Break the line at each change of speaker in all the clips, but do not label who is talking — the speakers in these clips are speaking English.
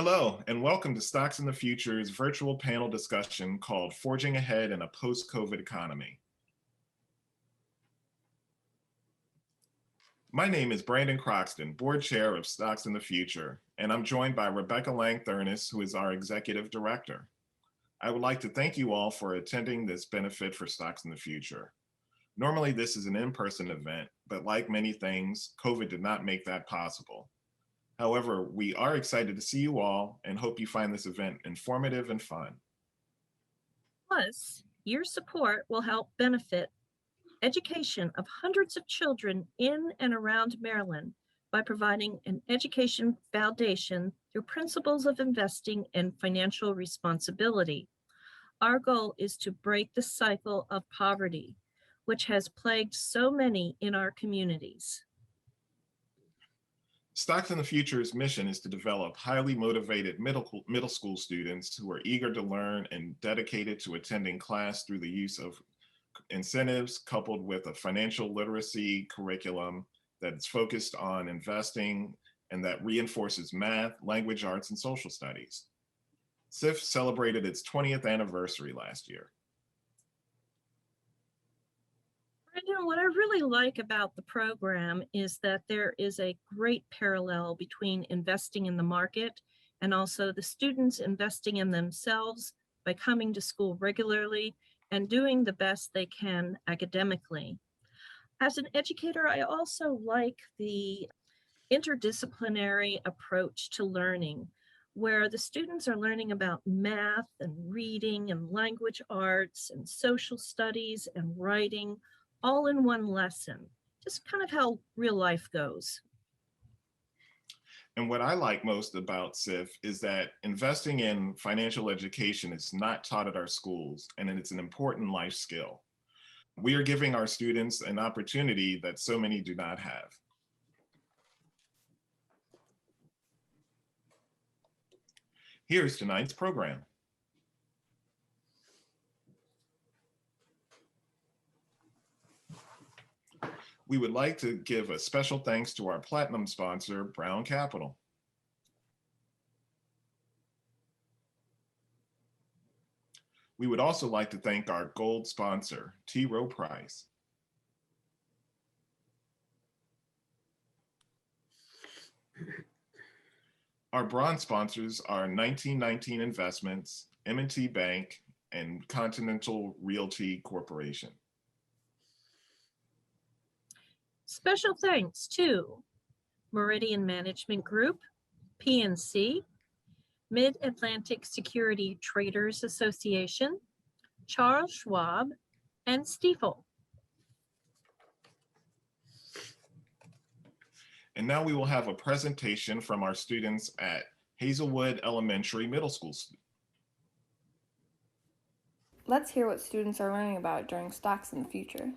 Hello, and welcome to Stocks in the Future's virtual panel discussion called Forging Ahead in a Post-COVID Economy. My name is Brandon Croxton, Board Chair of Stocks in the Future, and I'm joined by Rebecca Lang-Thurnis, who is our Executive Director. I would like to thank you all for attending this benefit for Stocks in the Future. Normally, this is an in-person event, but like many things, COVID did not make that possible. However, we are excited to see you all and hope you find this event informative and fun.
Plus, your support will help benefit education of hundreds of children in and around Maryland by providing an education foundation through principles of investing and financial responsibility. Our goal is to break the cycle of poverty, which has plagued so many in our communities.
Stocks in the Future's mission is to develop highly motivated middle school students who are eager to learn and dedicated to attending class through the use of incentives coupled with a financial literacy curriculum that's focused on investing and that reinforces math, language arts, and social studies. SIF celebrated its 20th anniversary last year.
Brandon, what I really like about the program is that there is a great parallel between investing in the market and also the students investing in themselves by coming to school regularly and doing the best they can academically. As an educator, I also like the interdisciplinary approach to learning, where the students are learning about math and reading and language arts and social studies and writing all in one lesson, just kind of how real life goes.
And what I like most about SIF is that investing in financial education is not taught at our schools, and it's an important life skill. We are giving our students an opportunity that so many do not have. Here's tonight's program. We would like to give a special thanks to our platinum sponsor, Brown Capital. We would also like to thank our gold sponsor, T. Rowe Price. Our bronze sponsors are 1919 Investments, M&T Bank, and Continental Realty Corporation.
Special thanks to Meridian Management Group, PNC, Mid-Atlantic Security Traders Association, Charles Schwab, and Stifel.
And now we will have a presentation from our students at Hazelwood Elementary Middle School.
Let's hear what students are learning about during Stocks in the Future.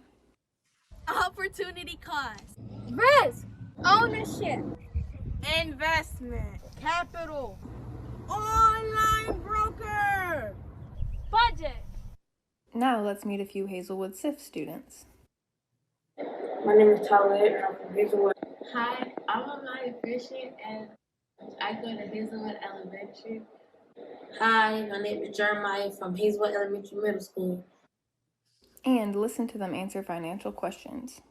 Opportunity cost,
risk, ownership,
investment,
capital,
online broker,
budget.
Now let's meet a few Hazelwood SIF students.
My name is Tyler, and I'm from Hazelwood.
Hi, I'm Amaya Christian, and I go to Hazelwood Elementary.
Hi, my name is Jeremiah from Hazelwood Elementary Middle School.
And listen to them answer financial questions.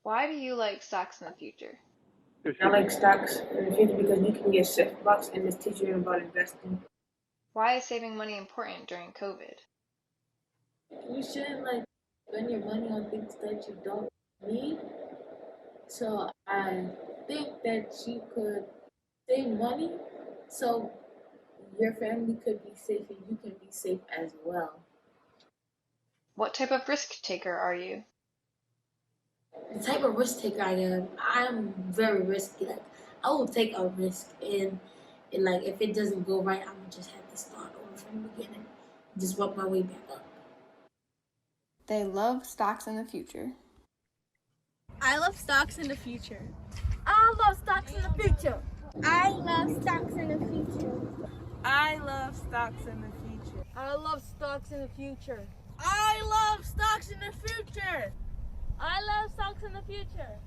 Why do you like Stocks in the Future?
I like stocks in the future because you can get SIF blocks and it's teaching you about investing.
Why is saving money important during COVID?
You shouldn't spend your money on things that you don't need. So I think that you could save money so your family could be safe and you can be safe as well.
What type of risk taker are you?
The type of risk taker I'm very risky. I will take a risk and if it doesn't go right, I'm gonna just have to start over from the beginning. Just work my way back up.
They love Stocks in the Future.
I love stocks in the future.
I love stocks in the future. I love stocks in the future.
I love stocks in the future.
I love stocks in the future.
I love stocks in the future.
I love stocks in the future.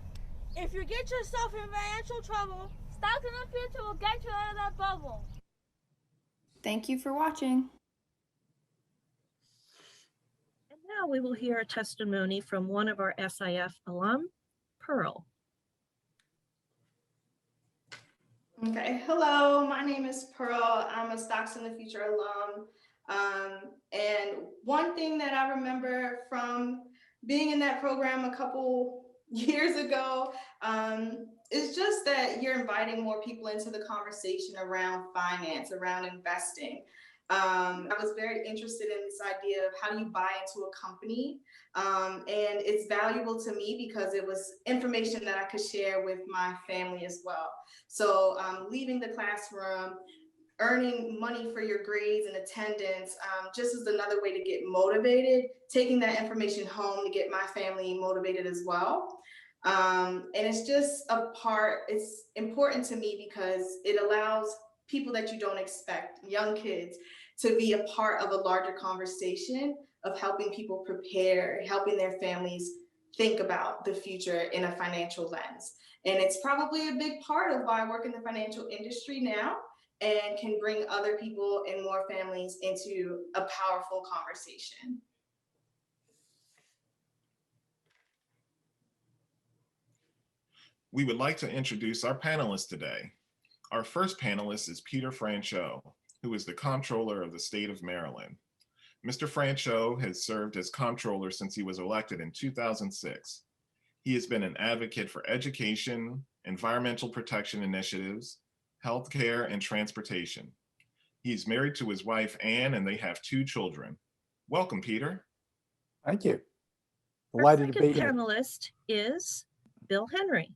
If you get yourself in financial trouble,
stocks in the future will get you out of that bubble.
Thank you for watching.
And now we will hear a testimony from one of our SIF alum, Pearl.
Okay, hello, my name is Pearl. I'm a Stocks in the Future alum. And one thing that I remember from being in that program a couple years ago is just that you're inviting more people into the conversation around finance, around investing. I was very interested in this idea of how do you buy into a company. And it's valuable to me because it was information that I could share with my family as well. So leaving the classroom, earning money for your grades and attendance, just is another way to get motivated, taking that information home to get my family motivated as well. And it's just it's important to me because it allows people that you don't expect, young kids, to be a part of a larger conversation of helping people prepare, helping their families think about the future in a financial lens. And it's probably a big part of why I work in the financial industry now and can bring other people and more families into a powerful conversation.
We would like to introduce our panelists today. Our first panelist is Peter Franchot, who is the Comptroller of the State of Maryland. Mr. Franchot has served as Comptroller since he was elected in 2006. He has been an advocate for education, environmental protection initiatives, healthcare, and transportation. He's married to his wife, Anne, and they have 2 children. Welcome, Peter.
Thank you.
Our
Delighted to
second
be here.
panelist is Bill Henry.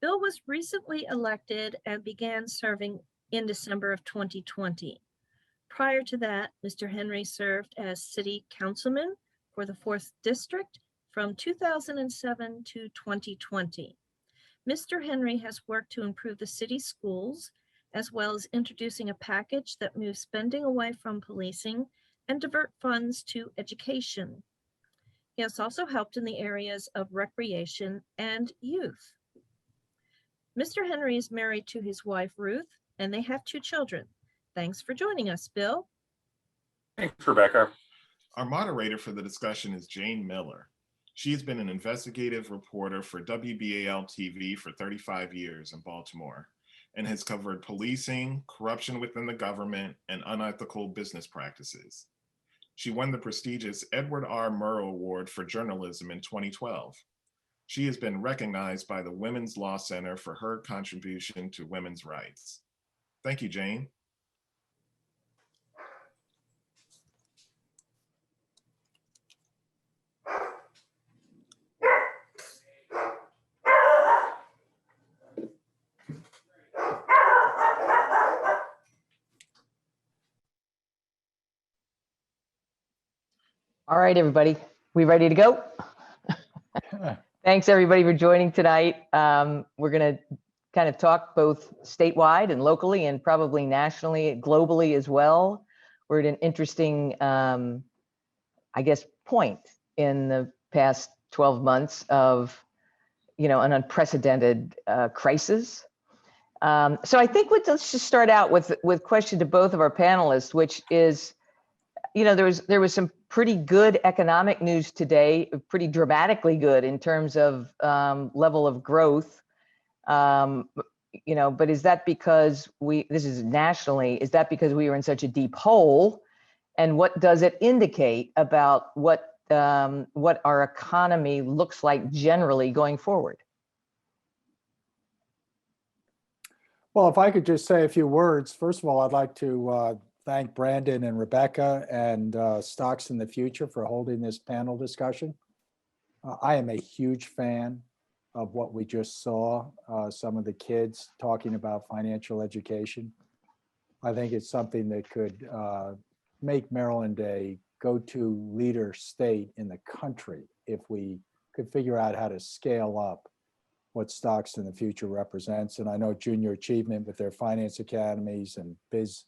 Bill was recently elected and began serving in December of 2020. Prior to that, Mr. Henry served as City Councilman for the 4th District from 2007 to 2020. Mr. Henry has worked to improve the city schools, as well as introducing a package that moves spending away from policing and divert funds to education. He has also helped in the areas of recreation and youth. Mr. Henry is married to his wife, Ruth, and they have 2 children. Thanks for joining us, Bill.
Thanks, Rebecca.
Our moderator for the discussion is Jane Miller. She has been an investigative reporter for WBAL TV for 35 years in Baltimore and has covered policing, corruption within the government, and unethical business practices. She won the prestigious Edward R. Murrow Award for Journalism in 2012. She has been recognized by the Women's Law Center for her contribution to women's rights. Thank you, Jane.
All right, everybody, we ready to go? Thanks, everybody, for joining tonight. We're going to kind of talk both statewide and locally and probably nationally, globally as well. We're at an interesting, I guess, point in the past 12 months of, an unprecedented crisis. So I think let's just start out with question to both of our panelists, which is, there was some pretty good economic news today, pretty dramatically good in terms of level of growth. But is that because this is nationally, is that because we were in such a deep hole? And what does it indicate about what our economy looks like generally going forward?
Well, if I could just say a few words. First of all, I'd like to thank Brandon and Rebecca and Stocks in the Future for holding this panel discussion. I am a huge fan of what we just saw, some of the kids talking about financial education. I think it's something that could make Maryland a go-to leader state in the country if we could figure out how to scale up what Stocks in the Future represents. And I know Junior Achievement with their finance academies and biz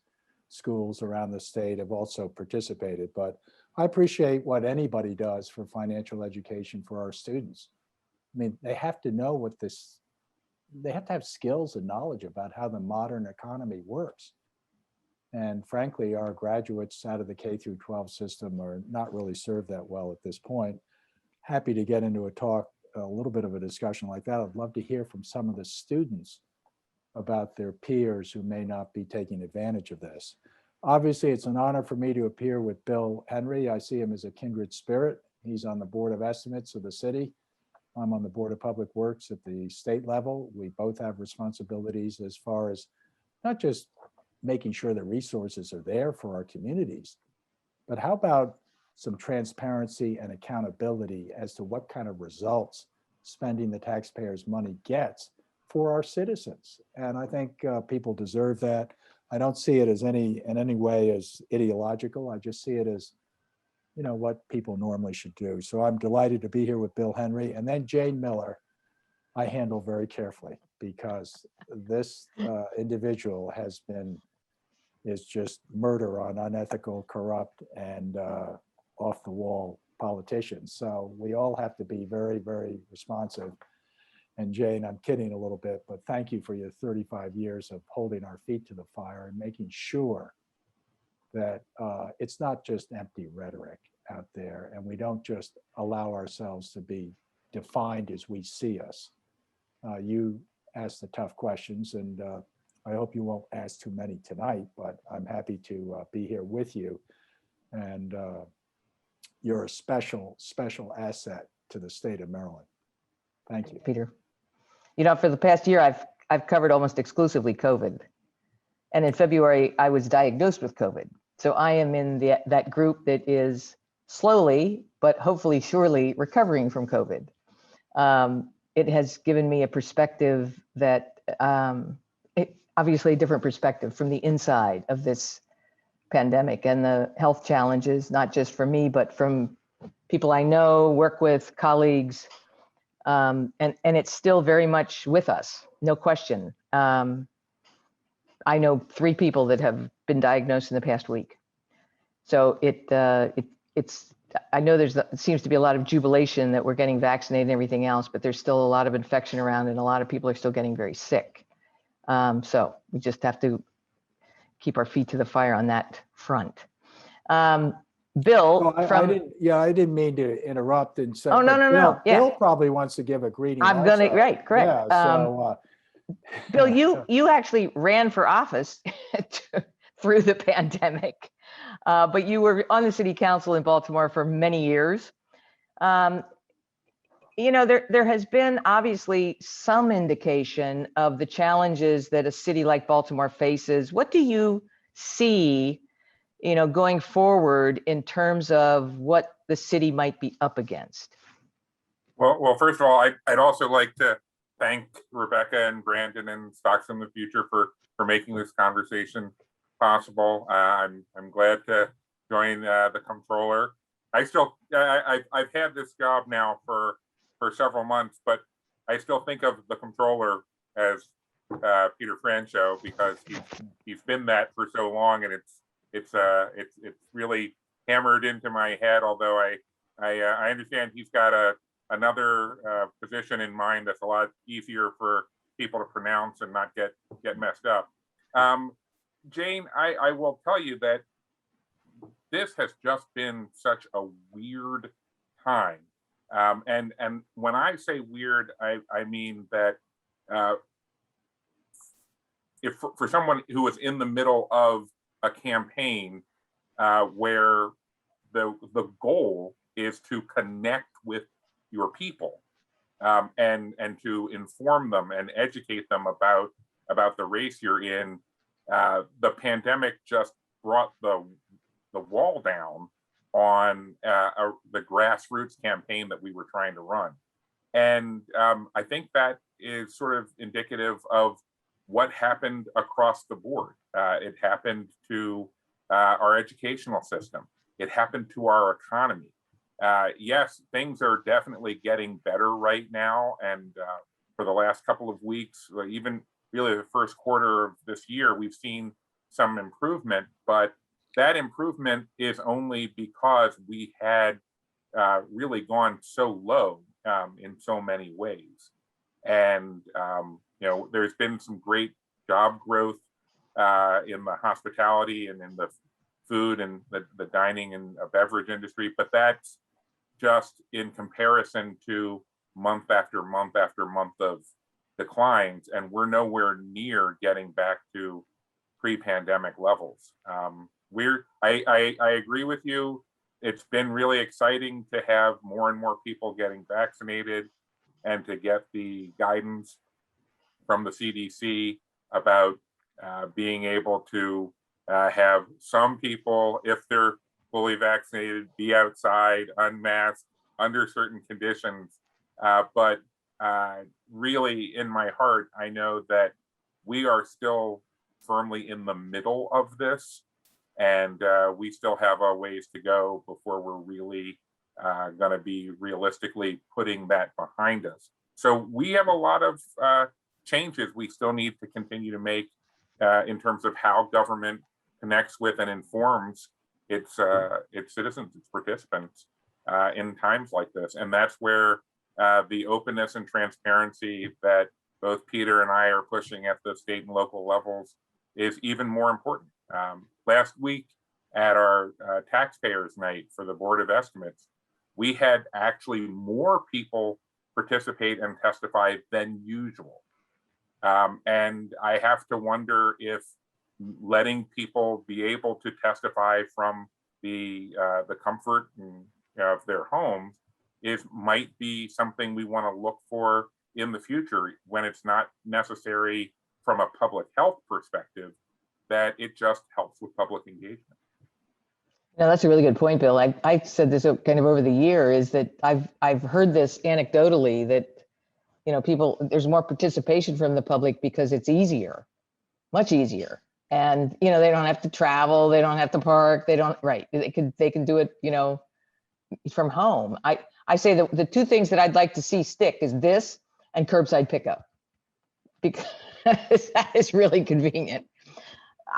schools around the state have also participated, but I appreciate what anybody does for financial education for our students. I mean, they have to know they have to have skills and knowledge about how the modern economy works. And frankly, our graduates out of the K through 12 system are not really served that well at this point. Happy to get into a little bit of a discussion like that. I'd love to hear from some of the students about their peers who may not be taking advantage of this. Obviously, it's an honor for me to appear with Bill Henry. I see him as a kindred spirit. He's on the Board of Estimates of the city. I'm on the Board of Public Works at the state level. We both have responsibilities as far as not just making sure that resources are there for our communities, but how about some transparency and accountability as to what kind of results spending the taxpayers' money gets for our citizens? And I think people deserve that. I don't see it as in any way as ideological. I just see it as, you know, what people normally should do. So I'm delighted to be here with Bill Henry. And then Jane Miller, I handle very carefully, because this individual is just murder on unethical, corrupt, and off the wall politicians. So we all have to be very, very responsive. And Jane, I'm kidding a little bit, but thank you for your 35 years of holding our feet to the fire and making sure that it's not just empty rhetoric out there, and we don't just allow ourselves to be defined as we see us. You ask the tough questions, and I hope you won't ask too many tonight, but I'm happy to be here with you. And you're a special, special asset to the state of Maryland. Thank you,
Peter. You know, for the past year, I've covered almost exclusively COVID. And in February, I was diagnosed with COVID. So I am in that group that is slowly, but hopefully surely recovering from COVID. It has given me a perspective that, obviously a different perspective from the inside of this pandemic and the health challenges, not just for me, but from people I know, work with, colleagues, and it's still very much with us, no question. I know 3 people that have been diagnosed in the past week. So it's, I know it seems to be a lot of jubilation that we're getting vaccinated and everything else, but there's still a lot of infection around, and a lot of people are still getting very sick. So we just have to keep our feet to the fire on that front. Bill,
I didn't mean to interrupt and say.
Oh, no, no, no. Yeah.
Bill probably wants to give a greeting.
I'm
also.
gonna, right, correct.
Yeah, so,
Bill, you actually ran for office through the pandemic, but you were on the city council in Baltimore for many years. You know, there has been obviously some indication of the challenges that a city like Baltimore faces. What do you see, you know, going forward in terms of what the city might be up against?
Well, first of all, I'd also like to thank Rebecca and Brandon and Stocks in the Future for making this conversation possible. I'm glad to join the controller. I've had this job now for several months, but I still think of the controller as Peter Francho, because he's been that for so long, and it's really hammered into my head. Although I understand he's got another position in mind that's a lot easier for people to pronounce and not get messed up. Jane, I will tell you that this has just been such a weird time. And when I say weird, I mean that if for someone who was in the middle of a campaign where the goal is to connect with your people and to inform them and educate them about the race you're in, the pandemic just brought the wall down on the grassroots campaign that we were trying to run. And I think that is sort of indicative of what happened across the board. It happened to our educational system. It happened to our economy. Yes, things are definitely getting better right now. And for the last couple of weeks, even really the first quarter of this year, we've seen some improvement, but that improvement is only because we had really gone so low in so many ways. And, you know, there's been some great job growth in the hospitality and in the food and the dining and beverage industry, but that's just in comparison to month after month after month of declines, and we're nowhere near getting back to pre-pandemic levels. I agree with you. It's been really exciting to have more and more people getting vaccinated and to get the guidance from the CDC about being able to have some people, if they're fully vaccinated, be outside, unmasked, under certain conditions. But really, in my heart, I know that we are still firmly in the middle of this, and we still have a ways to go before we're really going to be realistically putting that behind us. So we have a lot of changes we still need to continue to make in terms of how government connects with and informs its citizens, its participants in times like this. And that's where the openness and transparency that both Peter and I are pushing at the state and local levels is even more important. Last week at our taxpayers night for the Board of Estimates, we had actually more people participate and testify than usual. And I have to wonder if letting people be able to testify from the comfort of their homes might be something we want to look for in the future when it's not necessary from a public health perspective, that it just helps with public engagement.
No, that's a really good point, Bill. I said this kind of over the year, is that I've heard this anecdotally that, there's more participation from the public because it's easier, much easier. And, they don't have to travel, they don't have to park, they can do it, from home. I say that the two things that I'd like to see stick is this and curbside pickup, because that is really convenient.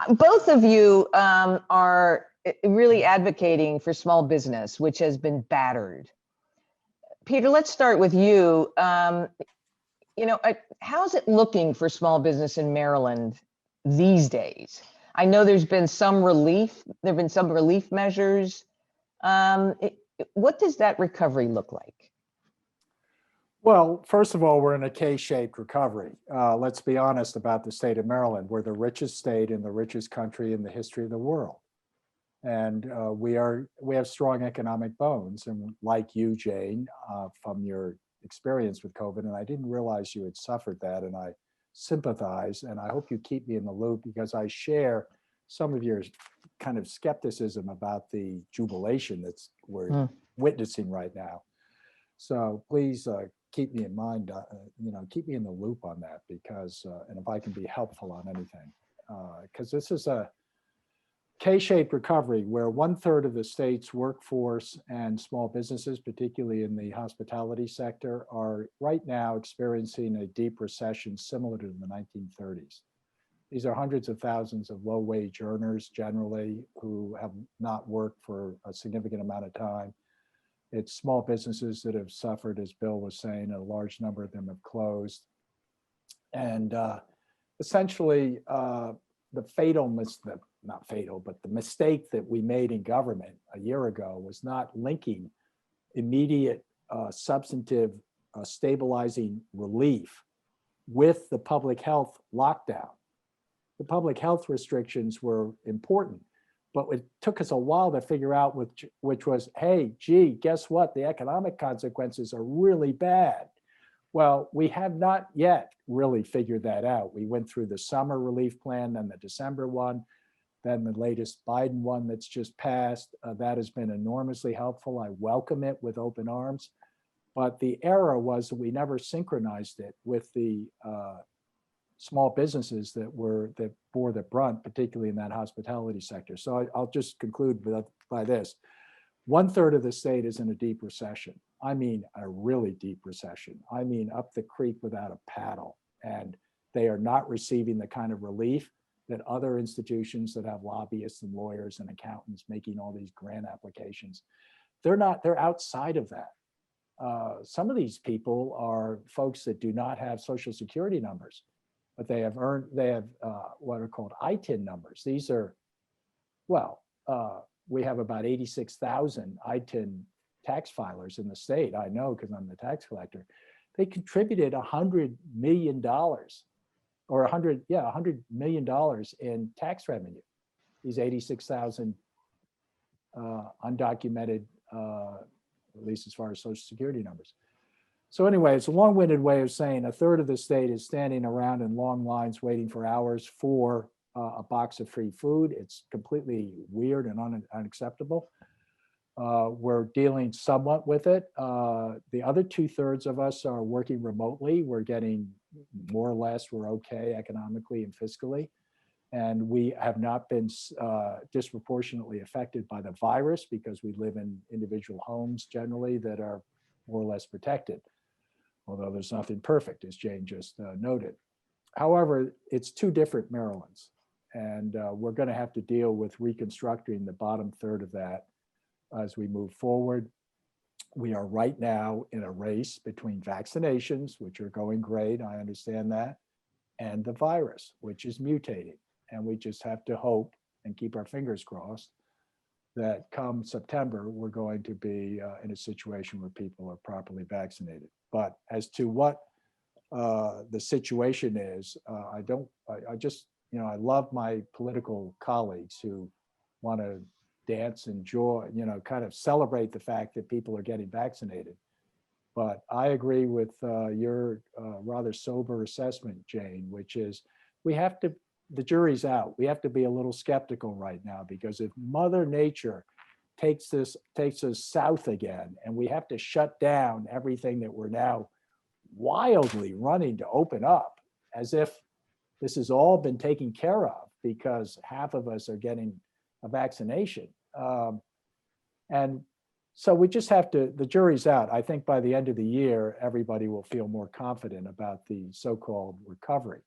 Both of you are really advocating for small business, which has been battered. Peter, let's start with you. How's it looking for small business in Maryland these days? I know there's been some relief. There've been some relief measures. What does that recovery look like?
Well, first of all, we're in a K-shaped recovery. Let's be honest about the state of Maryland. We're the richest state in the richest country in the history of the world. And we have strong economic bones. And like you, Jane, from your experience with COVID, and I didn't realize you had suffered that, and I sympathize, and I hope you keep me in the loop, because I share some of your kind of skepticism about the jubilation that's we're witnessing right now. So please keep me in mind, keep me in the loop on that, because, and if I can be helpful on anything, because this is a K-shaped recovery where 1/3 of the state's workforce and small businesses, particularly in the hospitality sector, are right now experiencing a deep recession similar to the 1930s. These are hundreds of thousands of low-wage earners generally who have not worked for a significant amount of time. It's small businesses that have suffered, as Bill was saying, a large number of them have closed. And essentially, the mistake that we made in government a year ago was not linking immediate substantive stabilizing relief with the public health lockdown. The public health restrictions were important, but it took us a while to figure out which was, hey, gee, guess what? The economic consequences are really bad. Well, we have not yet really figured that out. We went through the summer relief plan, then the December one, then the latest Biden one that's just passed. That has been enormously helpful. I welcome it with open arms. But the error was that we never synchronized it with the small businesses that bore the brunt, particularly in that hospitality sector. So I'll just conclude by this. 1/3 of the state is in a deep recession. I mean, a really deep recession. I mean, up the creek without a paddle. And they are not receiving the kind of relief that other institutions that have lobbyists and lawyers and accountants making all these grant applications. They're outside of that. Some of these people are folks that do not have Social Security numbers. but they have what are called ITIN numbers. These are, well, we have about 86,000 ITIN tax filers in the state. I know because I'm the tax collector. They contributed $100 million or $100 million in tax revenue. These 86,000 undocumented, at least as far as Social Security numbers. So anyway, it's a long-winded way of saying a third of the state is standing around in long lines waiting for hours for a box of free food. It's completely weird and unacceptable. We're dealing somewhat with it. The other 2/3 of us are working remotely. We're getting more or less, we're okay economically and fiscally. And we have not been disproportionately affected by the virus because we live in individual homes generally that are more or less protected. Although there's nothing perfect, as Jane just noted. However, it's two different Marylands. And we're going to have to deal with reconstructing the bottom third of that as we move forward. We are right now in a race between vaccinations, which are going great, I understand that, and the virus, which is mutating. And we just have to hope and keep our fingers crossed that come September, we're going to be in a situation where people are properly vaccinated. But as to what the situation is, I just, I love my political colleagues who want to dance and joy, kind of celebrate the fact that people are getting vaccinated. But I agree with your rather sober assessment, Jane, which is the jury's out. We have to be a little skeptical right now, because if Mother Nature takes us south again, and we have to shut down everything that we're now wildly running to open up, as if this has all been taken care of because half of us are getting a vaccination. And so we just have to, the jury's out. I think by the end of the year, everybody will feel more confident about the so-called recovery.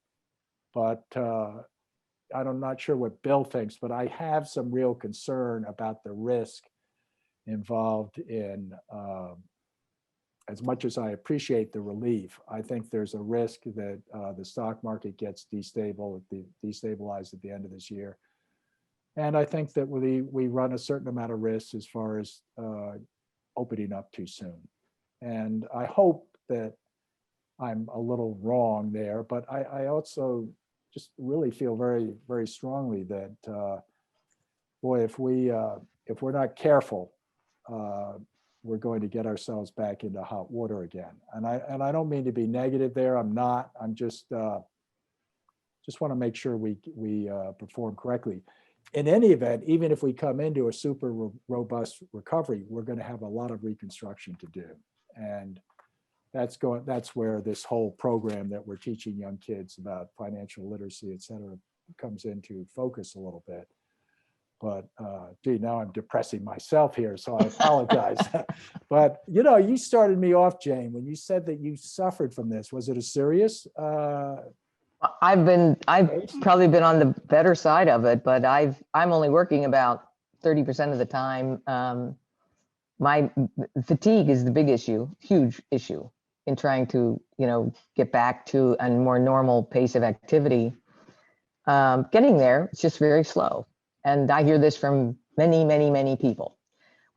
But I'm not sure what Bill thinks, but I have some real concern about the risk involved in, as much as I appreciate the relief, I think there's a risk that the stock market gets destabilized at the end of this year. And I think that we run a certain amount of risk as far as opening up too soon. And I hope that I'm a little wrong there, but I also just really feel very, very strongly that, boy, if we're not careful, we're going to get ourselves back into hot water again. And I don't mean to be negative there. I'm not. I'm just want to make sure we perform correctly. In any event, even if we come into a super robust recovery, we're going to have a lot of reconstruction to do. And that's where this whole program that we're teaching young kids about financial literacy, et cetera, comes into focus a little bit. But gee, now I'm depressing myself here, so I apologize. But you started me off, Jane, when you said that you suffered from this. Was it a serious?
I've probably been on the better side of it, but I'm only working about 30% of the time. My fatigue is the big issue, huge issue in trying to, get back to a more normal pace of activity. Getting there, it's just very slow. And I hear this from many, many, many people,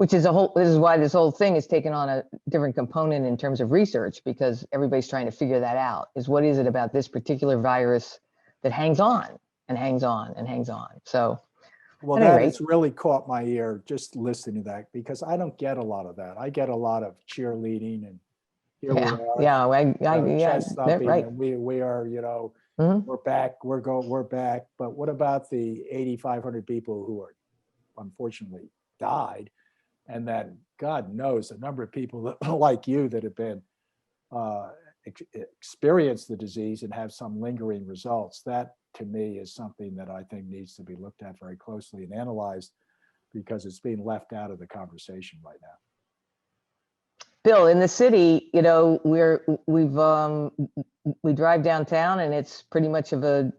this is why this whole thing has taken on a different component in terms of research, because everybody's trying to figure that out, is what is it about this particular virus that hangs on and hangs on and hangs on. So,
well, that has really caught my ear just listening to that, because I don't get a lot of that. I get a lot of cheerleading and here we are, chest thumping,
right.
and we are,
Mm-hmm.
we're back, we're back. But what about the 8,500 people who are unfortunately died? And then God knows the number of people that, like you, that have been experienced the disease and have some lingering results. That to me is something that I think needs to be looked at very closely and analyzed, because it's being left out of the conversation right now.
Bill, in the city, we drive downtown and it's pretty much it's a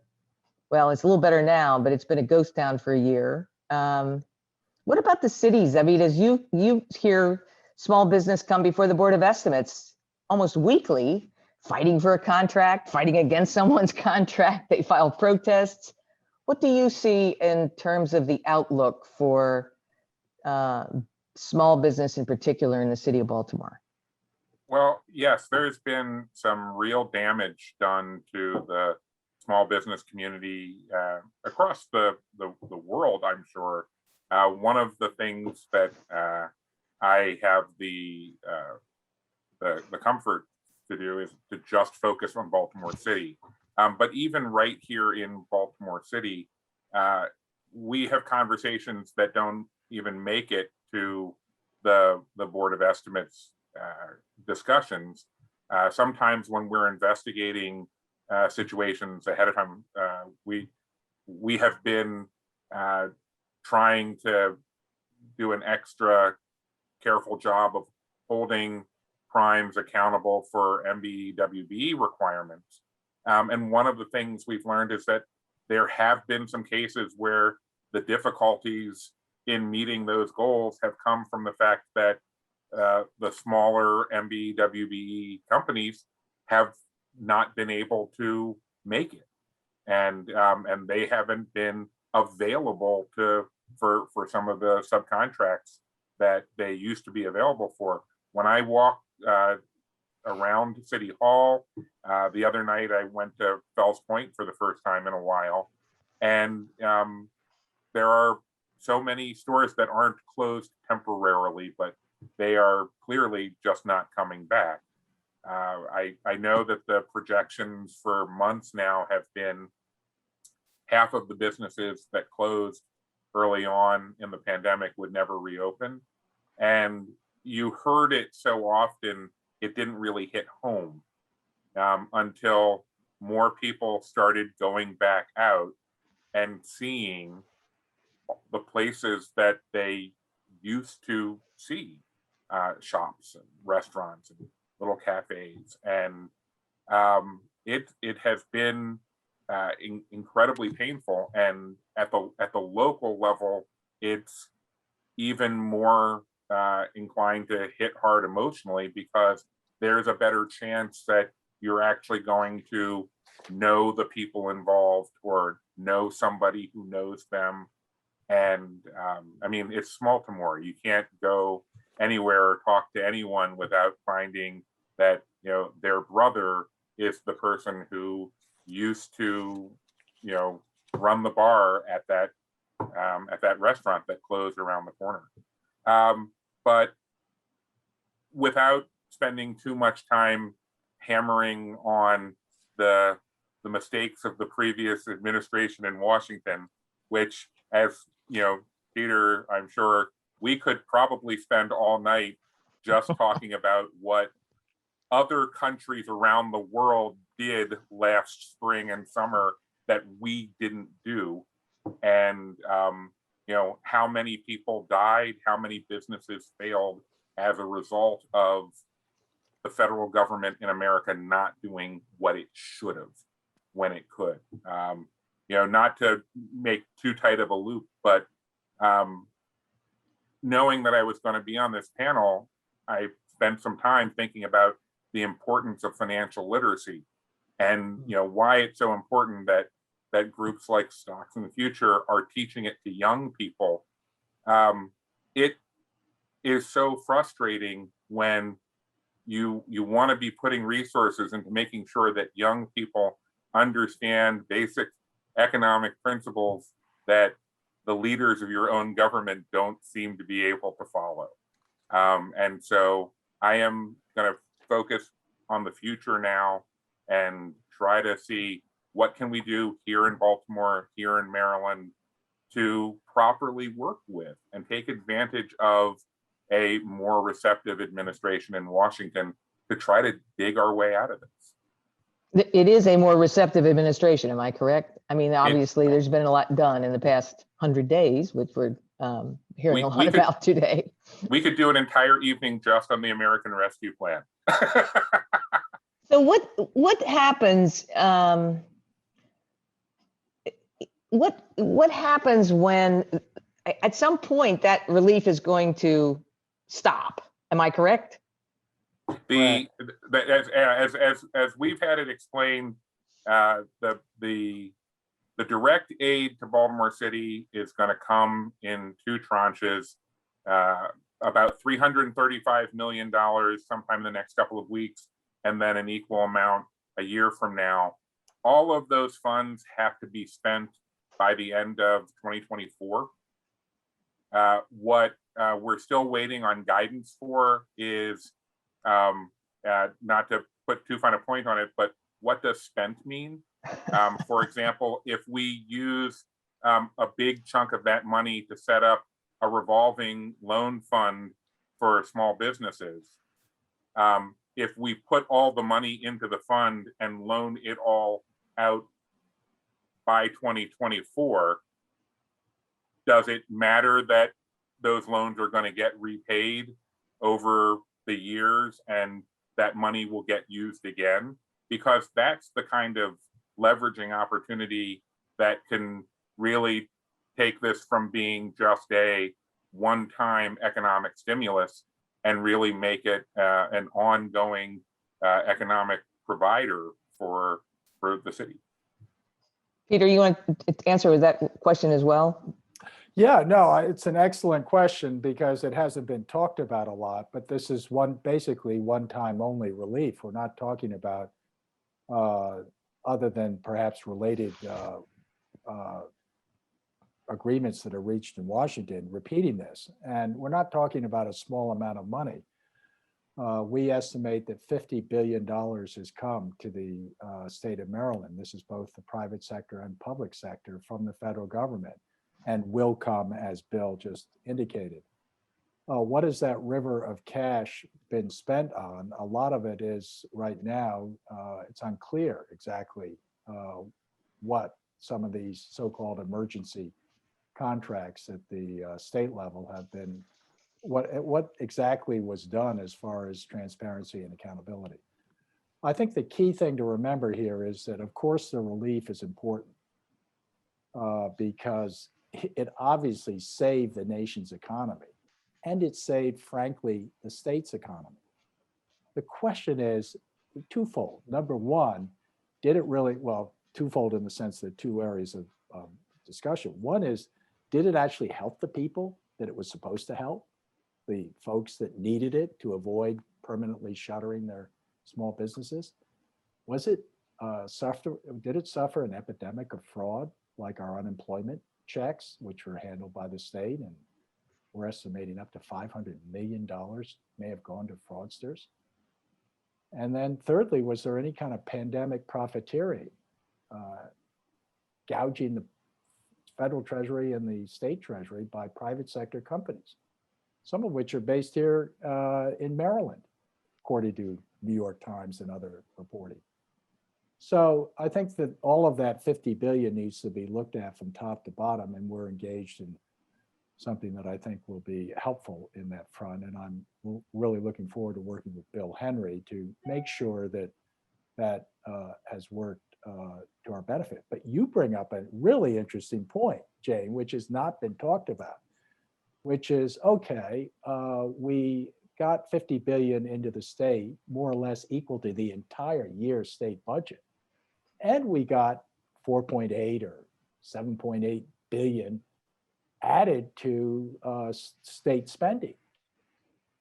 little better now, but it's been a ghost town for a year. What about the cities? I mean, as you hear small business come before the Board of Estimates almost weekly fighting for a contract, fighting against someone's contract. They filed protests. What do you see in terms of the outlook for small business in particular in the city of Baltimore?
Well, yes, there's been some real damage done to the small business community across the world, I'm sure. One of the things that I have the comfort to do is to just focus on Baltimore City. But even right here in Baltimore City, we have conversations that don't even make it to the Board of Estimates discussions. Sometimes when we're investigating situations ahead of time, we have been trying to do an extra careful job of holding primes accountable for MBWB requirements. And one of the things we've learned is that there have been some cases where the difficulties in meeting those goals have come from the fact that the smaller MBWB companies have not been able to make it, and they haven't been available for some of the subcontracts that they used to be available for. When I walk around City Hall, the other night I went to Fells Point for the first time in a while, and there are so many stores that aren't closed temporarily, but they are clearly just not coming back. I know that the projections for months now have been half of the businesses that closed early on in the pandemic would never reopen. And you heard it so often, it didn't really hit home until more people started going back out and seeing the places that they used to see, shops and restaurants and little cafes. And it has been incredibly painful. And at the local level, it's even more inclined to hit hard emotionally, because there's a better chance that you're actually going to know the people involved or know somebody who knows them. And I mean, it's Baltimore. You can't go anywhere or talk to anyone without finding that, you know, their brother is the person who used to, you know, run the bar at that restaurant that closed around the corner. But without spending too much time hammering on the mistakes of the previous administration in Washington, which, as you know, Peter, I'm sure we could probably spend all night just talking about what other countries around the world did last spring and summer that we didn't do. And, you know, how many people died, how many businesses failed as a result of the federal government in America not doing what it should have when it could. You know, not to make too tight of a loop, but knowing that I was going to be on this panel, I spent some time thinking about the importance of financial literacy, and you know why it's so important that groups like Stocks in the Future are teaching it to young people. It is so frustrating when you want to be putting resources into making sure that young people understand basic economic principles that the leaders of your own government don't seem to be able to follow. And so I am going to focus on the future now and try to see what can we do here in Baltimore, here in Maryland, to properly work with and take advantage of a more receptive administration in Washington to try to dig our way out of this.
It is a more receptive administration, am I correct? I mean, obviously, there's been a lot done in the past 100 days, which we're hearing a lot about today.
We could do an entire evening just on the American Rescue Plan.
So what happens? What happens when, at some point, that relief is going to stop? Am I correct?
As we've had it explained, the direct aid to Baltimore City is going to come in two tranches, about $335 million sometime in the next couple of weeks, and then an equal amount a year from now. All of those funds have to be spent by the end of 2024. What we're still waiting on guidance for is, not to put too fine a point on it, but what does spent mean? For example, if we use a big chunk of that money to set up a revolving loan fund for small businesses, if we put all the money into the fund and loan it all out by 2024, does it matter that those loans are going to get repaid over the years and that money will get used again? Because that's the kind of leveraging opportunity that can really take this from being just a one-time economic stimulus and really make it an ongoing economic provider for the city.
Peter, you want to answer that question as well?
Yeah, no, it's an excellent question because it hasn't been talked about a lot, but this is basically one-time only relief. We're not talking about other than perhaps related agreements that are reached in Washington, repeating this. And we're not talking about a small amount of money. We estimate that $50 billion has come to the state of Maryland. This is both the private sector and public sector from the federal government, and will come, as Bill just indicated. What has that river of cash been spent on? A lot of it is right now, it's unclear exactly what some of these so-called emergency contracts at the state level have been, what exactly was done as far as transparency and accountability. I think the key thing to remember here is that, of course, the relief is important because it obviously saved the nation's economy, and it saved, frankly, the state's economy. The question is twofold. Number one, did it really, well, twofold in the sense that two areas of discussion. One is, did it actually help the people that it was supposed to help? The folks that needed it to avoid permanently shuttering their small businesses? Was it did it suffer an epidemic of fraud, like our unemployment checks, which were handled by the state, and we're estimating up to $500 million may have gone to fraudsters? And then thirdly, was there any kind of pandemic profiteering, gouging the federal treasury and the state treasury by private sector companies, some of which are based here in Maryland, according to New York Times and other reporting? So I think that all of that 50 billion needs to be looked at from top to bottom, and we're engaged in something that I think will be helpful in that front. And I'm really looking forward to working with Bill Henry to make sure that that has worked to our benefit. But you bring up a really interesting point, Jane, which has not been talked about, which is, okay, we got 50 billion into the state, more or less equal to the entire year's state budget. And we got 4.8 or 7.8 billion added to state spending.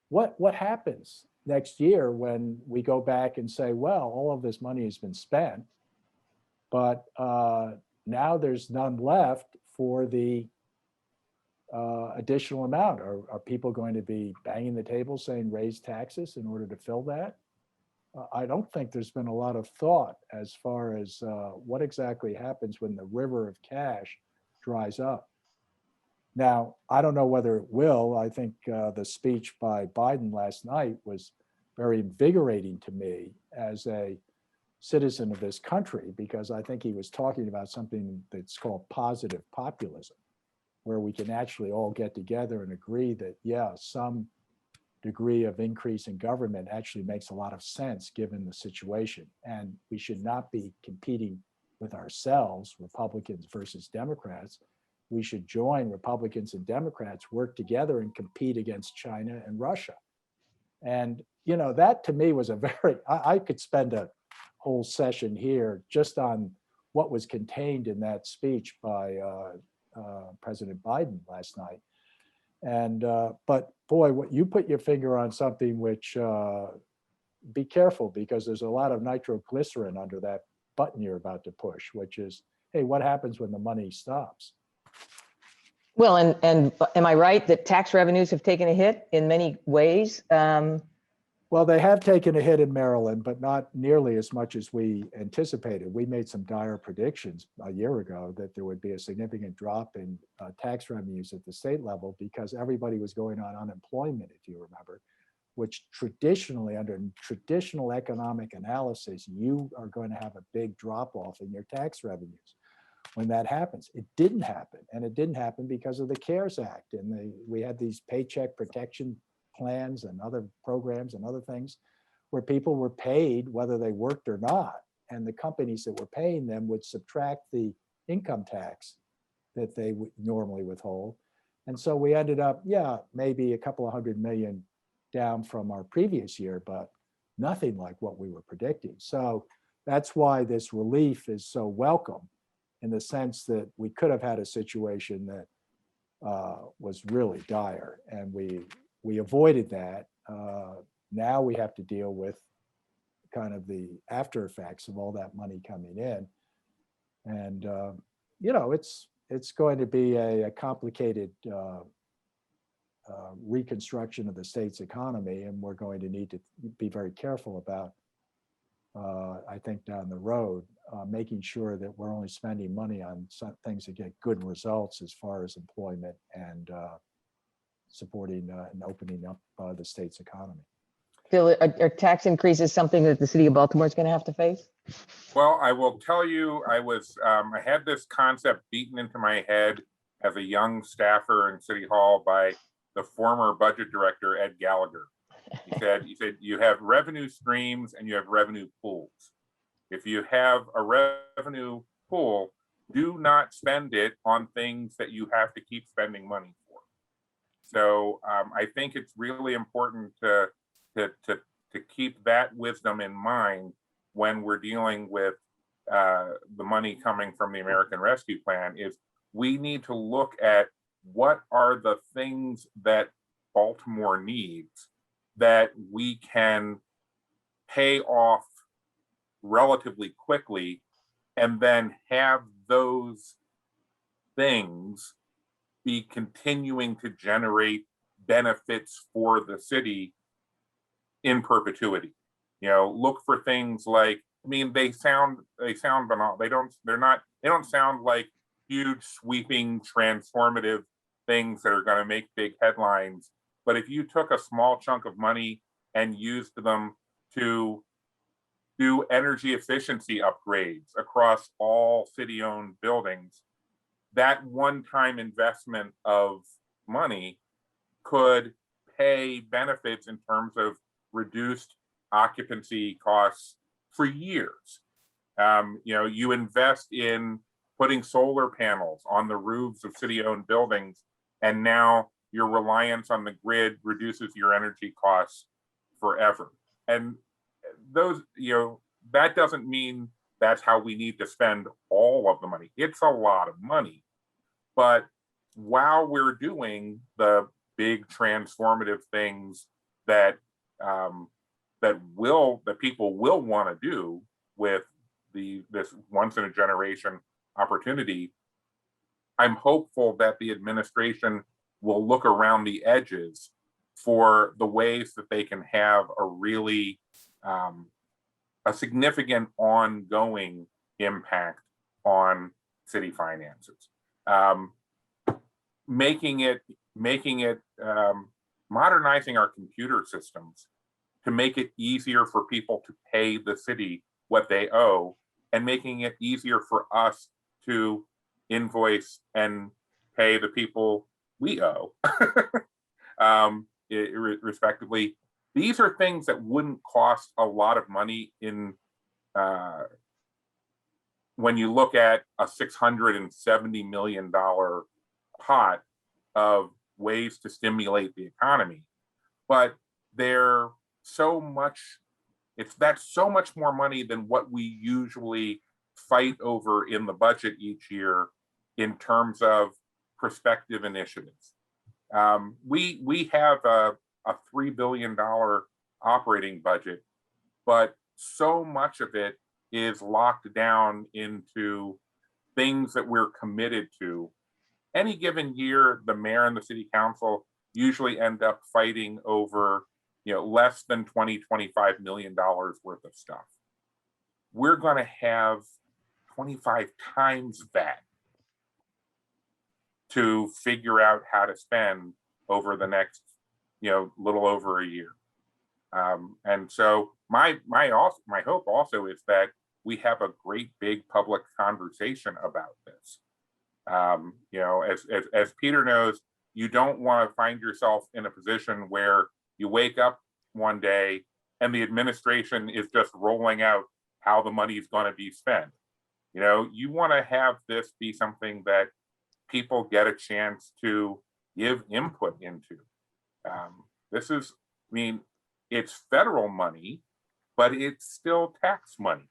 What happens next year when we go back and say, well, all of this money has been spent, but now there's none left for the additional amount? Are people going to be banging the table saying raise taxes in order to fill that? I don't think there's been a lot of thought as far as what exactly happens when the river of cash dries up. Now, I don't know whether it will. I think the speech by Biden last night was very invigorating to me as a citizen of this country, because I think he was talking about something that's called positive populism, where we can actually all get together and agree that, yeah, some degree of increase in government actually makes a lot of sense given the situation. And we should not be competing with ourselves, Republicans versus Democrats. We should join Republicans and Democrats, work together and compete against China and Russia. And, you know, that to me was a very, I could spend a whole session here just on what was contained in that speech by President Biden last night. And, but boy, what you put your finger on something which, be careful, because there's a lot of nitroglycerin under that button you're about to push, which is, hey, what happens when the money stops?
Well, and am I right that tax revenues have taken a hit in many ways?
Well, they have taken a hit in Maryland, but not nearly as much as we anticipated. We made some dire predictions a year ago that there would be a significant drop in tax revenues at the state level because everybody was going on unemployment, if you remember, which traditionally, under traditional economic analysis, you are going to have a big drop off in your tax revenues when that happens. It didn't happen, and it didn't happen because of the CARES Act. And we had these paycheck protection plans and other programs and other things where people were paid whether they worked or not. And the companies that were paying them would subtract the income tax that they would normally withhold. And so we ended up, yeah, maybe a couple of $100 million down from our previous year, but nothing like what we were predicting. So that's why this relief is so welcome, in the sense that we could have had a situation that was really dire, and we avoided that. Now we have to deal with kind of the after effects of all that money coming in. And, you know, it's going to be a complicated reconstruction of the state's economy, and we're going to need to be very careful about, I think, down the road, making sure that we're only spending money on some things that get good results as far as employment and supporting and opening up the state's economy.
Phil, are tax increases something that the city of Baltimore is going to have to face?
Well, I will tell you, I had this concept beaten into my head as a young staffer in City Hall by the former budget director, Ed Gallagher. He said, you have revenue streams and you have revenue pools. If you have a revenue pool, do not spend it on things that you have to keep spending money for. So I think it's really important to keep that wisdom in mind when we're dealing with the money coming from the American Rescue Plan. Is we need to look at what are the things that Baltimore needs that we can pay off relatively quickly, and then have those things be continuing to generate benefits for the city in perpetuity. You know, look for things like, I mean, they sound banal. They don't sound like huge, sweeping, transformative things that are going to make big headlines. But if you took a small chunk of money and used them to do energy efficiency upgrades across all city-owned buildings, that one-time investment of money could pay benefits in terms of reduced occupancy costs for years. You know, you invest in putting solar panels on the roofs of city-owned buildings, and now your reliance on the grid reduces your energy costs forever. And those, you know, that doesn't mean that's how we need to spend all of the money. It's a lot of money. But while we're doing the big transformative things that that people will want to do with this once in a generation opportunity, I'm hopeful that the administration will look around the edges for the ways that they can have a really a significant ongoing impact on city finances. Modernizing our computer systems to make it easier for people to pay the city what they owe, and making it easier for us to invoice and pay the people we owe, respectively. These are things that wouldn't cost a lot of money in when you look at a $670 million pot of ways to stimulate the economy. But they're so much, that's so much more money than what we usually fight over in the budget each year in terms of prospective initiatives. We have a $3 billion operating budget, but so much of it is locked down into things that we're committed to. Any given year, the mayor and the city council usually end up fighting over, less than $20-25 million worth of stuff. We're going to have 25 times that to figure out how to spend over the next, little over a year. And so my hope also is that we have a great big public conversation about this. As Peter knows, you don't want to find yourself in a position where you wake up one day and the administration is just rolling out how the money is going to be spent. You want to have this be something that people get a chance to give input into. This is, it's federal money, but it's still tax money.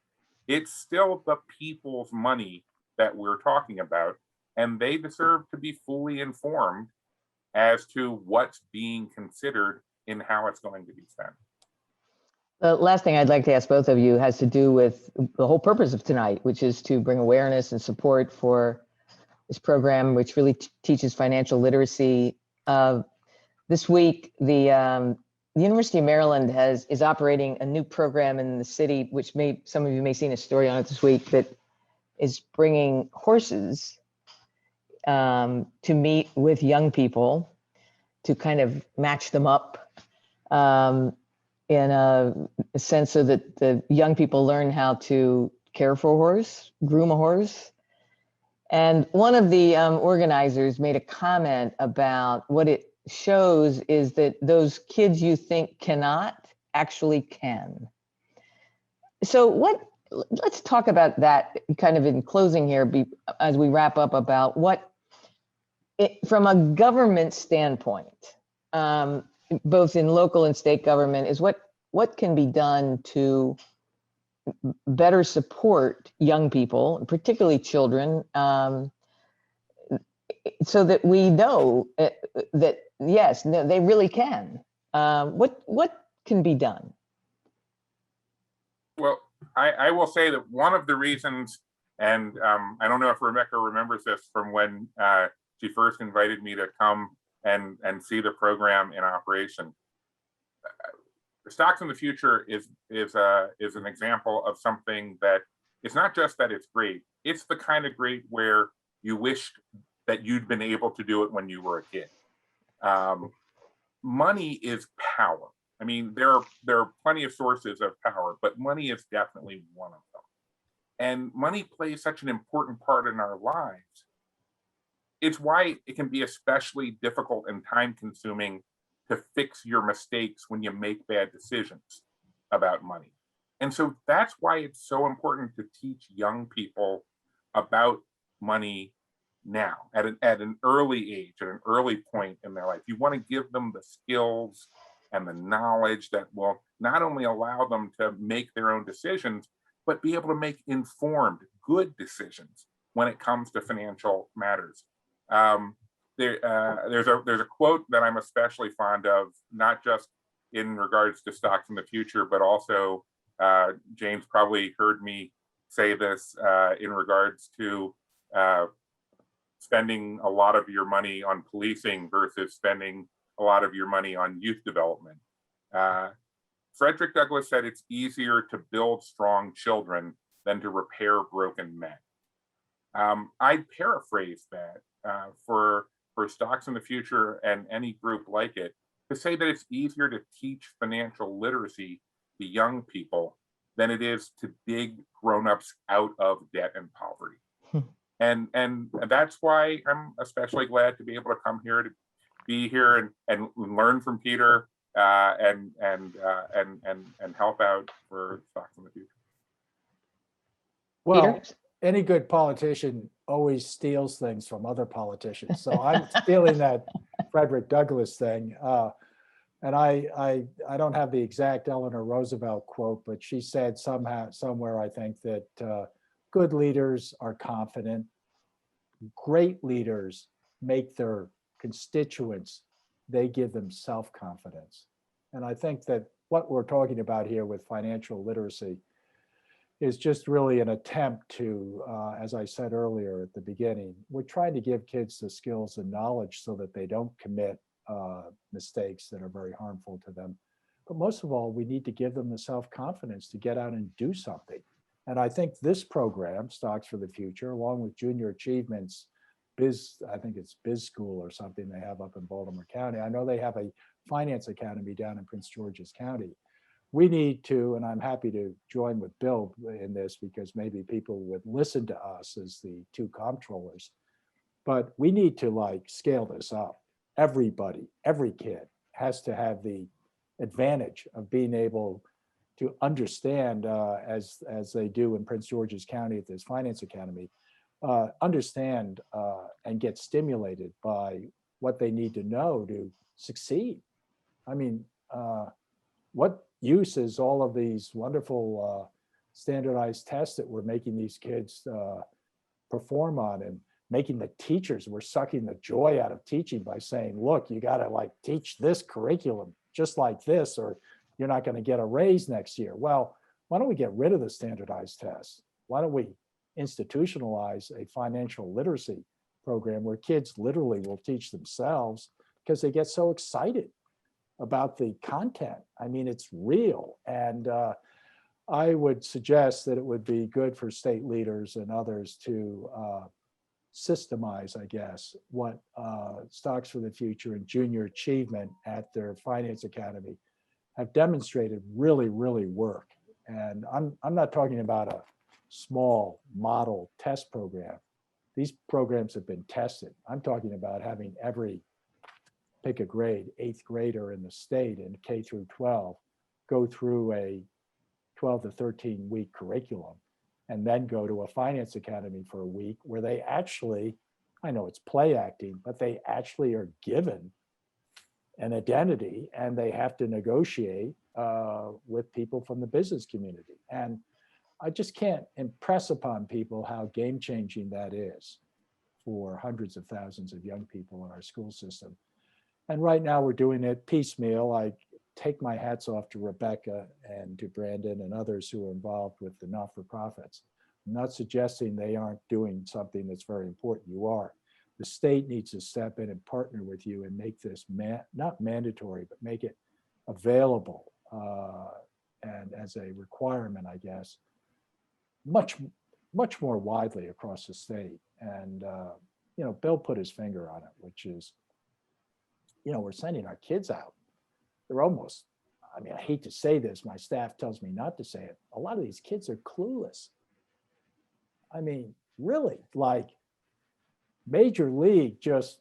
It's still the people's money that we're talking about, and they deserve to be fully informed as to what's being considered in how it's going to be spent.
The last thing I'd like to ask both of you has to do with the whole purpose of tonight, which is to bring awareness and support for this program, which really teaches financial literacy. This week, the University of Maryland is operating a new program in the city, which some of you may have seen a story on it this week, that is bringing horses to meet with young people to kind of match them up in a sense so that the young people learn how to care for a horse, groom a horse. And one of the organizers made a comment about what it shows is that those kids you think cannot actually can. So let's talk about that kind of in closing here as we wrap up about from a government standpoint, both in local and state government, is what can be done to better support young people, particularly children, so that we know that yes, no, they really can. What can be done?
Well, I will say that one of the reasons, and I don't know if Rebecca remembers this from when she first invited me to come and see the program in operation. Stocks in the Future is an example of something that it's not just that it's great, it's the kind of great where you wish that you'd been able to do it when you were a kid. Money is power. There are plenty of sources of power, but money is definitely one of them. And money plays such an important part in our lives. It's why it can be especially difficult and time consuming to fix your mistakes when you make bad decisions about money. And so that's why it's so important to teach young people about money now at an early age, at an early point in their life. You want to give them the skills and the knowledge that will not only allow them to make their own decisions, but be able to make informed, good decisions when it comes to financial matters. There's a quote that I'm especially fond of, not just in regards to stocks in the future, but also James probably heard me say this in regards to spending a lot of your money on policing versus spending a lot of your money on youth development. Frederick Douglass said it's easier to build strong children than to repair broken men. I'd paraphrase that for Stocks in the Future and any group like it to say that it's easier to teach financial literacy to young people than it is to dig grown-ups out of debt and poverty. And that's why I'm especially glad to be able to come here, to be here and learn from Peter and help out for Stocks in the Future.
Well,
Peter?
any good politician always steals things from other politicians. So I'm stealing that Frederick Douglass thing. And I don't have the exact Eleanor Roosevelt quote, but she said somewhere, I think, that good leaders are confident. Great leaders make their constituents, they give them self-confidence. And I think that what we're talking about here with financial literacy is just really an attempt to, as I said earlier at the beginning, we're trying to give kids the skills and knowledge so that they don't commit mistakes that are very harmful to them. But most of all, we need to give them the self-confidence to get out and do something. And I think this program, Stocks for the Future, along with Junior Achievements, I think it's Biz School or something they have up in Baltimore County. I know they have a finance academy down in Prince George's County. We need to, and I'm happy to join with Bill in this because maybe people would listen to us as the two comptrollers, but we need to like scale this up. Everybody, every kid has to have the advantage of being able to understand, as they do in Prince George's County at this finance academy, understand and get stimulated by what they need to know to succeed. I mean, what use is all of these wonderful standardized tests that we're making these kids perform on, and making the teachers, we're sucking the joy out of teaching by saying, look, you got to like teach this curriculum just like this, or you're not going to get a raise next year. Well, why don't we get rid of the standardized tests? Why don't we institutionalize a financial literacy program where kids literally will teach themselves because they get so excited about the content. I mean, it's real. And I would suggest that it would be good for state leaders and others to systemize, I guess, what Stocks for the Future and Junior Achievement at their finance academy have demonstrated really, really work. And I'm not talking about a small model test program. These programs have been tested. I'm talking about having every, pick a grade, 8th grader in the state in K through 12 go through a 12 to 13 week curriculum and then go to a finance academy for a week where they actually, I know it's play acting, but they actually are given an identity and they have to negotiate with people from the business community. And I just can't impress upon people how game-changing that is for hundreds of thousands of young people in our school system. And right now we're doing it piecemeal. I take my hats off to Rebecca and to Brandon and others who are involved with the not-for-profits. I'm not suggesting they aren't doing something that's very important. You are. The state needs to step in and partner with you and make this not mandatory, but make it available and as a requirement, I guess, much more widely across the state. And you know, Bill put his finger on it, which is, you know, we're sending our kids out. They're almost, I mean, I hate to say this, my staff tells me not to say it. A lot of these kids are clueless. I mean, really, like Major League just,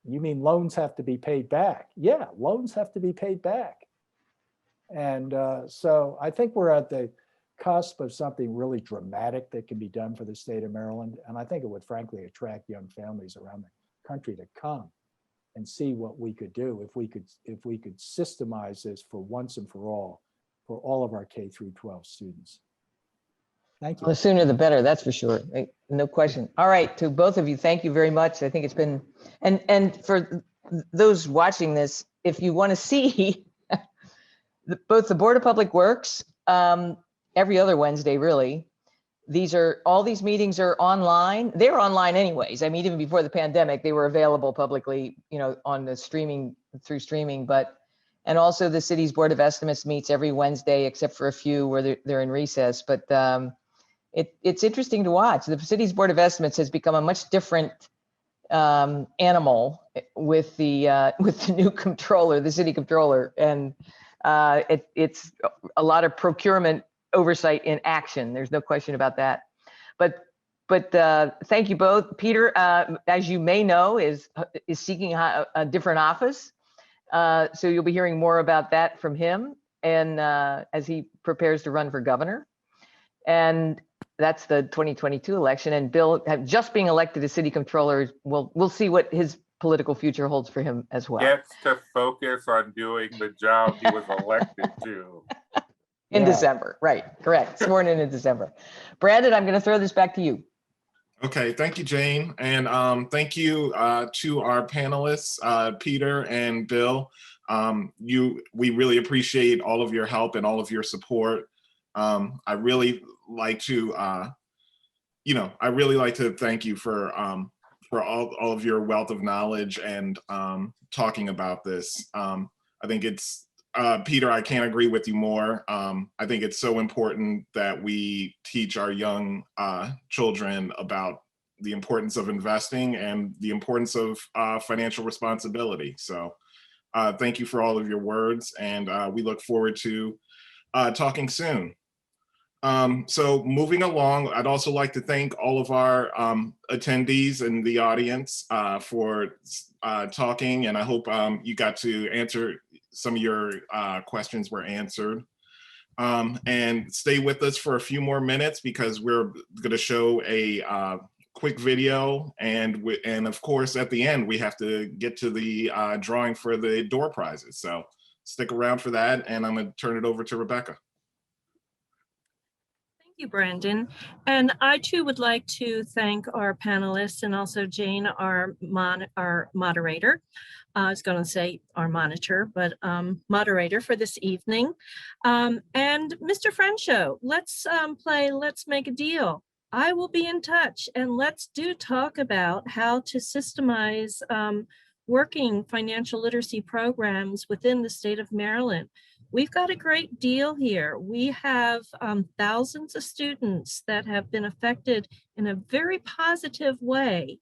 you mean loans have to be paid back? Yeah, loans have to be paid back. And so I think we're at the cusp of something really dramatic that can be done for the state of Maryland. And I think it would frankly attract young families around the country to come and see what we could do if we could systemize this for once and for all of our K through 12 students. Thank you.
The sooner the better, that's for sure. No question. All right, to both of you, thank you very much. I think it's been, and for those watching this, if you want to see both the Board of Public Works, every other Wednesday, really, all these meetings are online. They were online anyways. I mean, even before the pandemic, they were available publicly, you know, on the through streaming, and also the city's Board of Estimates meets every Wednesday, except for a few where they're in recess. But it's interesting to watch. The city's Board of Estimates has become a much different animal with the new controller, the city controller, and it's a lot of procurement oversight in action. There's no question about that. But thank you both. Peter, as you may know, is seeking a different office. So you'll be hearing more about that from him, and as he prepares to run for governor. And that's the 2022 election. And Bill, just being elected as city controller, we'll see what his political future holds for him as well.
Gets to focus on doing the job he was elected to.
In
Yeah.
December, right, correct, sworn in December. Brandon, I'm gonna throw this back to you.
Okay, thank you, Jane. And thank you to our panelists, Peter and Bill. We really appreciate all of your help and all of your support. I really like to, I really like to thank you for all of your wealth of knowledge and talking about this. I think it's, Peter, I can't agree with you more. I think it's so important that we teach our young children about the importance of investing and the importance of financial responsibility. So thank you for all of your words, and we look forward to talking soon. So moving along, I'd also like to thank all of our attendees in the audience for talking, and I hope you got to answer some of your questions were answered. And stay with us for a few more minutes because we're going to show a quick video, and of course at the end we have to get to the drawing for the door prizes. So stick around for that, and I'm going to turn it over to Rebecca.
Thank you, Brandon. And I too would like to thank our panelists and also Jane, our moderator. I was going to say our monitor, but moderator for this evening. And Mr. Frencho, let's play Let's Make a Deal. I will be in touch, and let's talk about how to systemize working financial literacy programs within the state of Maryland. We've got a great deal here. We have thousands of students that have been affected in a very positive way.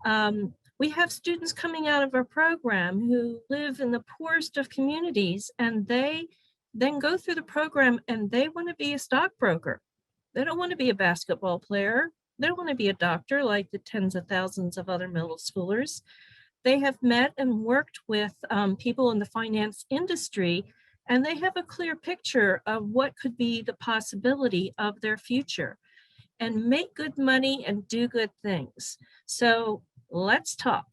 We have students coming out of our program who live in the poorest of communities, and they then go through the program and they want to be a stockbroker. They don't want to be a basketball player. They don't want to be a doctor like the tens of thousands of other middle schoolers. They have met and worked with people in the finance industry, and they have a clear picture of what could be the possibility of their future and make good money and do good things. So let's talk.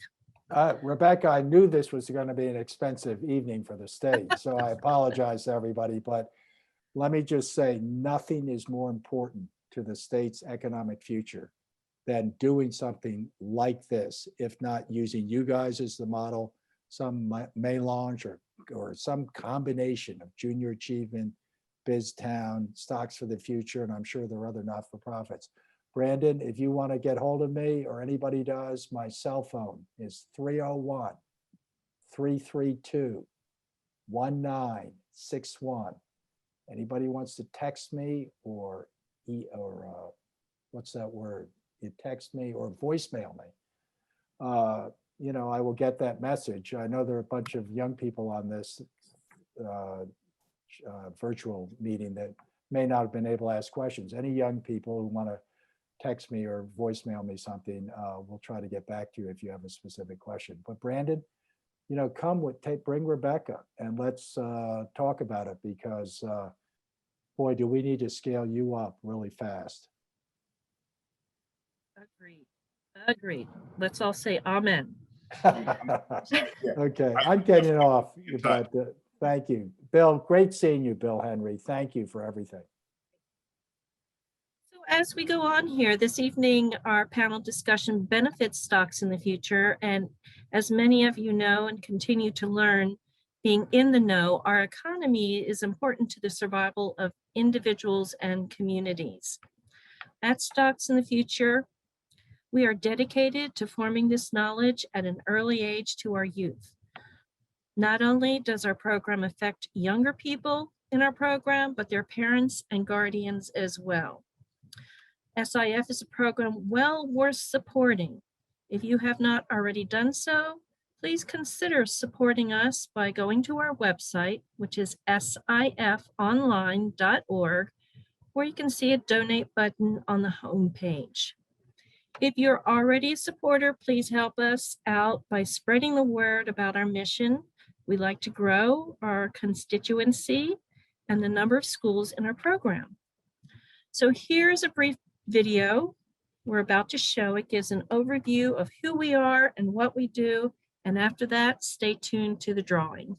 Rebecca, I knew this was going to be an expensive evening for the state, so I apologize to everybody, but let me just say nothing is more important to the state's economic future than doing something like this, if not using you guys as the model, some melange or some combination of junior achievement, BizTown, Stocks for the Future, and I'm sure there are other not-for-profits. Brandon, if you want to get hold of me or anybody does, my cell phone is 301-332-1961. Anybody wants to text me or what's that word? You text me or voicemail me. I will get that message. I know there are a bunch of young people on this virtual meeting that may not have been able to ask questions. Any young people who want to text me or voicemail me something, we'll try to get back to you if you have a specific question. But Brandon, bring Rebecca and let's talk about it because boy, do we need to scale you up really fast.
Agreed. Let's all say amen.
Okay, I'm getting off, but thank you. Bill, great seeing you, Bill Henry. Thank you for everything.
So as we go on here this evening, our panel discussion benefits stocks in the future. And as many of you know and continue to learn, being in the know, our economy is important to the survival of individuals and communities. At Stocks in the Future, we are dedicated to forming this knowledge at an early age to our youth. Not only does our program affect younger people in our program, but their parents and guardians as well. SIF is a program well worth supporting. If you have not already done so, please consider supporting us by going to our website, which is sifonline.org, where you can see a donate button on the home page. If you're already a supporter, please help us out by spreading the word about our mission. We like to grow our constituency and the number of schools in our program. So here's a brief video we're about to show. It gives an overview of who we are and what we do And after that, stay tuned to the drawing.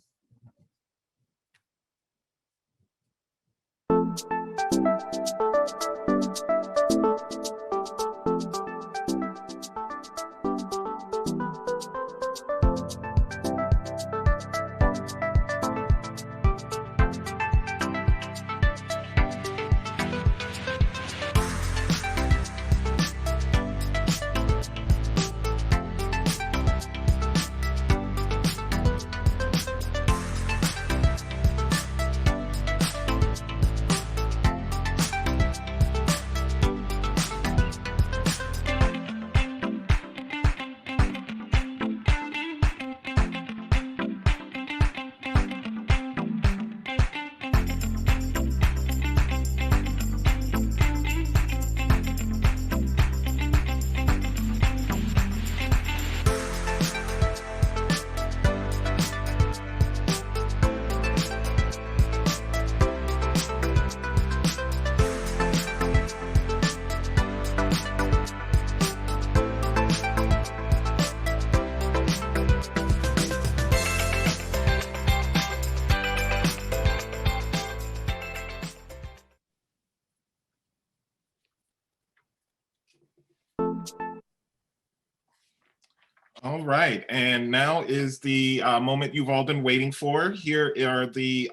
All right, and now is the moment you've all been waiting for. Here are the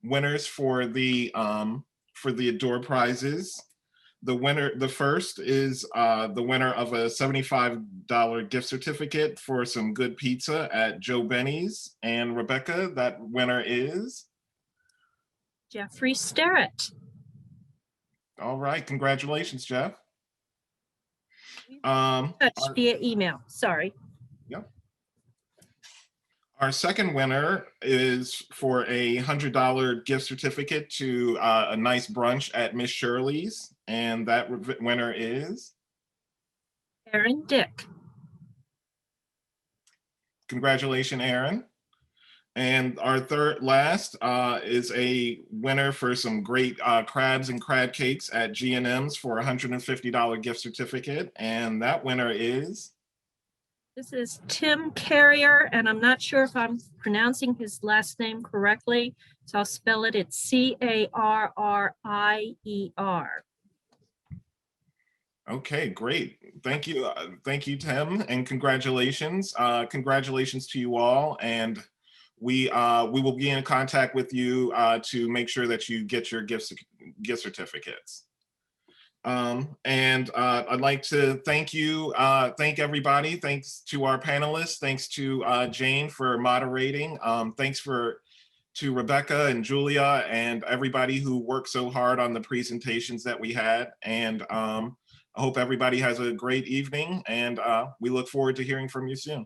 winners for the Adore prizes. The first is the winner of a $75 gift certificate for some good pizza at Joe Benny's. And Rebecca, that winner is?
Jeffrey Sterrett.
All right, congratulations, Jeff.
Touch via email, sorry.
Yep. Our second winner is for a $100 gift certificate to a nice brunch at Miss Shirley's, and that winner is?
Aaron Dick.
Congratulations, Aaron. And our third last is a winner for some great crabs and crab cakes at G&M's for a $150 gift certificate. And that winner is?
This is Tim Carrier, and I'm not sure if I'm pronouncing his last name correctly, so I'll spell it. It's Carrier.
Okay, great. Thank you. Thank you, Tim, and congratulations. Congratulations to you all. And we will be in contact with you to make sure that you get your gift certificates. And I'd like to thank everybody. Thanks to our panelists. Thanks to Jane for moderating. Thanks to Rebecca and Julia and everybody who worked so hard on the presentations that we had. And I hope everybody has a great evening, and we look forward to hearing from you soon.